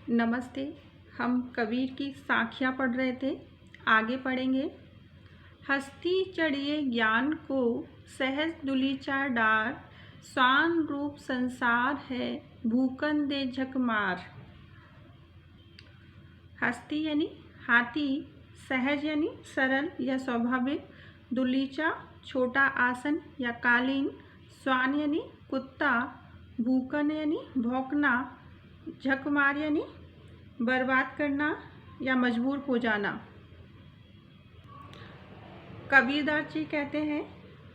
नमस्ते। हम कबीर की साखियाँ पढ़ रहे थे, आगे पढ़ेंगे। हस्ती चढ़िए ज्ञान को सहज दुलीचा डार, स्वान रूप संसार है भूकन दे झक मार। हस्ती यानी हाथी, सहज यानी सरल या स्वाभाविक, दुलीचा छोटा आसन या कालीन, स्वान यानी कुत्ता, भूकन यानी भौंकना, झकमार यानी बर्बाद करना या मजबूर हो जाना। कबीरदास जी कहते हैं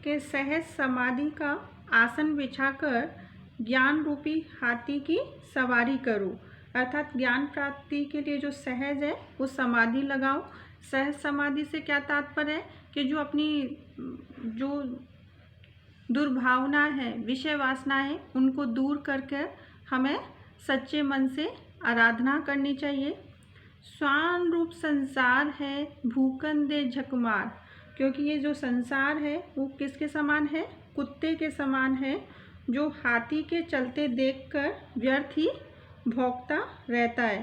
कि सहज समाधि का आसन बिछाकर ज्ञान रूपी हाथी की सवारी करो, अर्थात ज्ञान प्राप्ति के लिए जो सहज है वो समाधि लगाओ। सहज समाधि से क्या तात्पर्य है कि जो अपनी जो दुर्भावना है, विषय वासना है, उनको दूर करके हमें सच्चे मन से आराधना करनी चाहिए। स्वान रूप संसार है भूकन दे झकमार, क्योंकि ये जो संसार है वो किसके समान है? कुत्ते के समान है, जो हाथी के चलते देखकर व्यर्थ ही भौंकता रहता है।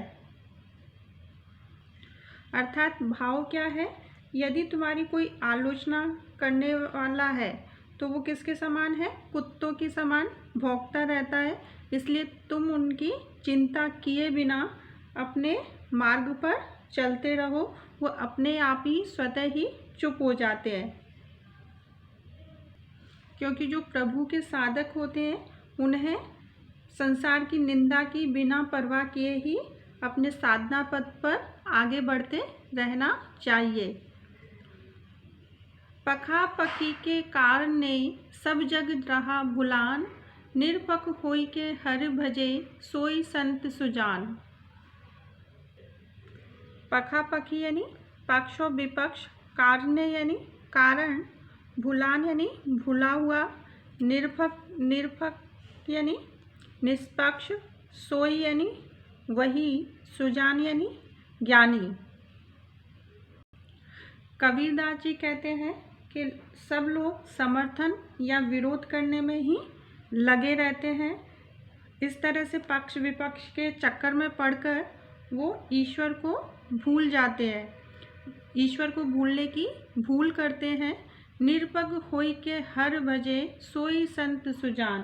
अर्थात भाव क्या है? यदि तुम्हारी कोई आलोचना करने वाला है तो वो किसके समान है? कुत्तों के समान भौंकता रहता है। इसलिए तुम उनकी चिंता किए बिना अपने मार्ग पर चलते रहो, वो अपने आप ही स्वतः ही चुप हो जाते हैं। क्योंकि जो प्रभु के साधक होते हैं उन्हें संसार की निंदा की बिना परवाह किए ही अपने साधना पथ पर आगे बढ़ते रहना चाहिए। पखा पखी के कारण ने सब जग रहा भुलान, निरपक होई के हर भजे सोई संत सुजान। पखा पखी यानी पक्ष और विपक्ष, कारण यानी कारण, भुलान यानी भुला हुआ, निरपक यानी निष्पक्ष, सोई यानी वही, सुजान यानी ज्ञानी। कबीरदास जी कहते हैं कि सब लोग समर्थन या विरोध करने में ही लगे रहते हैं। इस तरह से पक्ष विपक्ष के चक्कर में पड़कर वो ईश्वर को भूल जाते हैं, ईश्वर को भूलने की भूल करते हैं। निरपग होई के हर भजे सोई संत सुजान।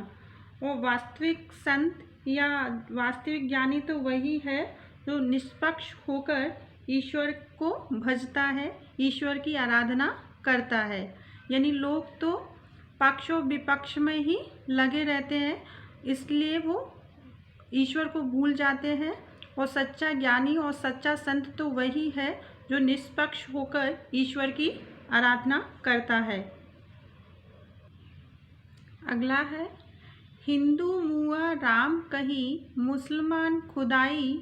वो वास्तविक संत या वास्तविक ज्ञानी तो वही है जो निष्पक्ष होकर ईश्वर को भजता है, ईश्वर की आराधना करता है। यानी लोग तो पक्ष और विपक्ष में ही लगे रहते हैं, इसलिए वो ईश्वर को भूल जाते हैं। और सच्चा ज्ञानी और सच्चा संत तो वही है जो निष्पक्ष होकर ईश्वर की आराधना करता है। अगला है, हिंदू मुआ राम कही मुसलमान खुदाई,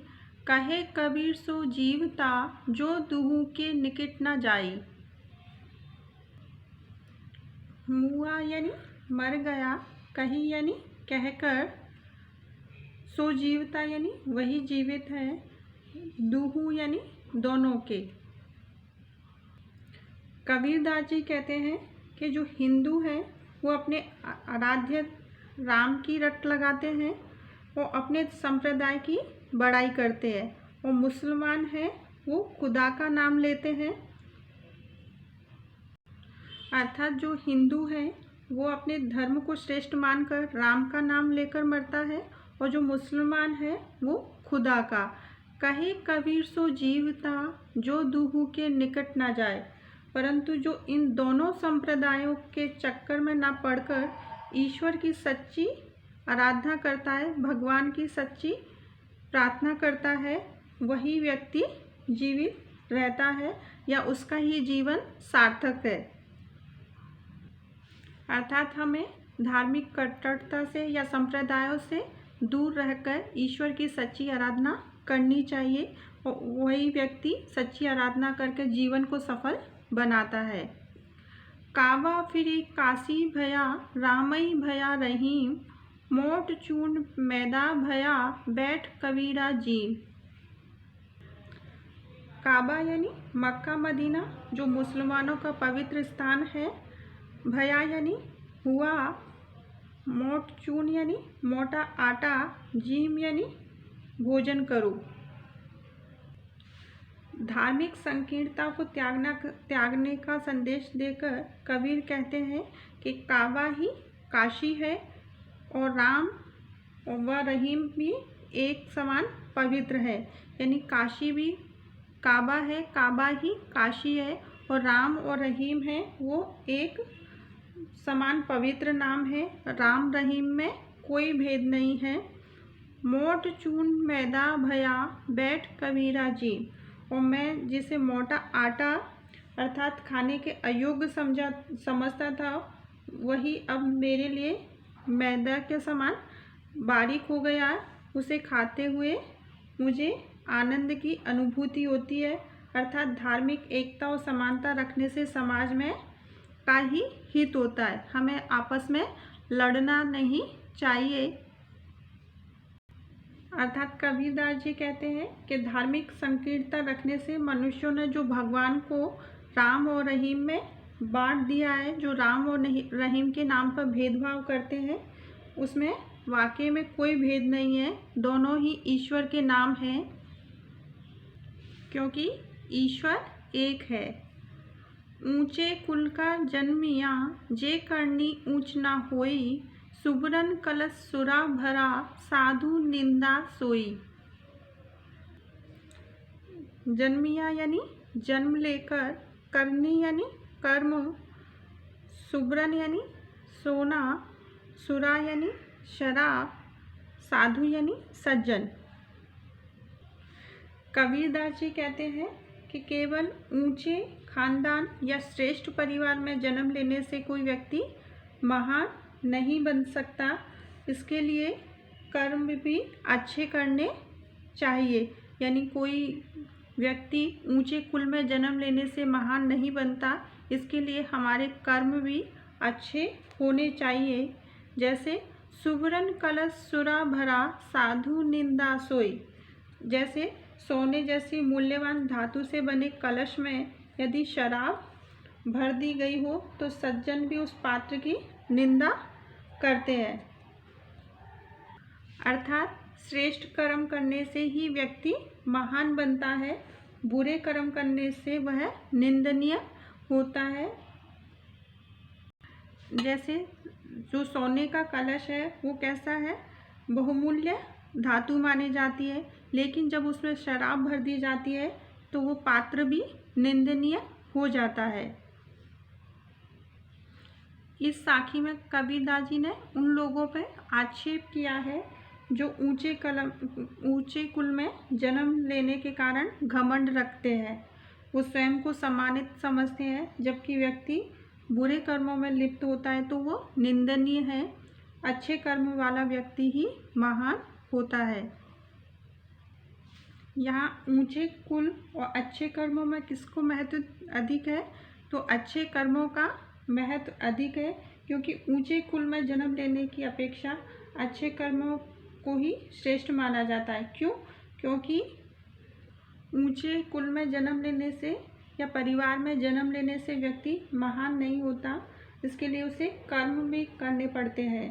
कहे कबीर सो जीवता जो दुहू के निकट न जाई। मुआ यानी मर गया, कही यानी कहकर, सो जीवता यानी वही जीवित है, दुहू यानी दोनों के। कबीरदास जी कहते हैं कि जो हिंदू है वो अपने आराध्य राम की रट लगाते हैं, वो अपने संप्रदाय की बड़ाई करते हैं, और मुसलमान हैं वो खुदा का नाम लेते हैं। अर्थात जो हिंदू है वो अपने धर्म को श्रेष्ठ मानकर राम का नाम लेकर मरता है, और जो मुसलमान है वो खुदा का। कहे कबीर सो जीवता जो दुहू के निकट ना जाए, परंतु जो इन दोनों संप्रदायों के चक्कर में ना पड़कर ईश्वर की सच्ची आराधना करता है, भगवान की सच्ची प्रार्थना करता है, वही व्यक्ति जीवित रहता है या उसका ही जीवन सार्थक है। अर्थात हमें धार्मिक कट्टरता से या संप्रदायों से दूर रहकर ईश्वर की सच्ची आराधना करनी चाहिए, और वही व्यक्ति सच्ची आराधना करके जीवन को सफल बनाता है। काबा फिरी काशी भया रामई भया रहीम, मोट चूर्ण मैदा भया बैठ कबीरा जी। काबा यानी मक्का मदीना जो मुसलमानों का पवित्र स्थान है, भया यानी हुआ, मोट चून यानी मोटा आटा, जीम यानी भोजन करो। धार्मिक संकीर्णता को त्यागने का संदेश देकर कबीर कहते हैं कि काबा ही काशी है और राम व रहीम भी एक समान पवित्र है। यानी काशी भी काबा है, काबा ही काशी है, और राम और रहीम है वो एक समान पवित्र नाम है। राम रहीम में कोई भेद नहीं है। मोट चून मैदा भया बैठ कबीरा जी। और मैं जिसे मोटा आटा अर्थात खाने के अयोग्य समझता था, वही अब मेरे लिए मैदा के समान बारीक हो गया। उसे खाते हुए मुझे आनंद की अनुभूति होती है। अर्थात धार्मिक एकता और समानता रखने से समाज में का ही हित होता है। हमें आपस में लड़ना नहीं चाहिए। अर्थात कबीरदास जी कहते हैं कि धार्मिक संकीर्णता रखने से मनुष्यों ने जो भगवान को राम और रहीम में बांट दिया है, जो राम और रहीम के नाम पर भेदभाव करते हैं, उसमें वाकई में कोई भेद नहीं है। दोनों ही ईश्वर के नाम हैं, क्योंकि ईश्वर एक है। ऊंचे कुल का जन्मिया जे करनी ऊंच ना होई, सुबरन कलश सुरा भरा साधु निंदा सोई। जन्मिया यानी जन्म लेकर, करनी यानी कर्म, सुबरन यानी सोना, सुरा यानी शराब, साधु यानी सज्जन। कबीरदास जी कहते हैं कि केवल ऊंचे खानदान या श्रेष्ठ परिवार में जन्म लेने से कोई व्यक्ति महान नहीं बन सकता। इसके लिए कर्म भी अच्छे करने चाहिए। यानी कोई व्यक्ति ऊंचे कुल में जन्म लेने से महान नहीं बनता। इसके लिए हमारे कर्म भी अच्छे होने चाहिए। जैसे सुबरन कलश सुरा भरा साधु निंदा सोई। जैसे सोने जैसी मूल्यवान धातु से बने कलश में यदि शराब भर दी गई हो तो सज्जन भी उस पात्र की निंदा करते हैं। अर्थात श्रेष्ठ कर्म करने से ही व्यक्ति महान बनता है, बुरे कर्म करने से वह निंदनीय होता है। जैसे जो सोने का कलश है वो कैसा है, बहुमूल्य धातु मानी जाती है, लेकिन जब उसमें शराब भर दी जाती है तो वो पात्र भी निंदनीय हो जाता है। इस साखी में कबीरदास जी ने उन लोगों पर आक्षेप किया है जो ऊंचे कुल में जन्म लेने के कारण घमंड रखते हैं। वो स्वयं को सम्मानित समझते हैं, जबकि व्यक्ति बुरे कर्मों में लिप्त होता है तो वो निंदनीय है। अच्छे कर्म वाला व्यक्ति ही महान होता है। यहाँ ऊंचे कुल और अच्छे कर्मों में किसको महत्व अधिक है, तो अच्छे कर्मों का महत्व अधिक है, क्योंकि ऊंचे कुल में जन्म लेने की अपेक्षा अच्छे कर्मों को ही श्रेष्ठ माना जाता है। क्यों? क्योंकि ऊंचे कुल में जन्म लेने से या परिवार में जन्म लेने से व्यक्ति महान नहीं होता। इसके लिए उसे कर्म भी करने पड़ते हैं।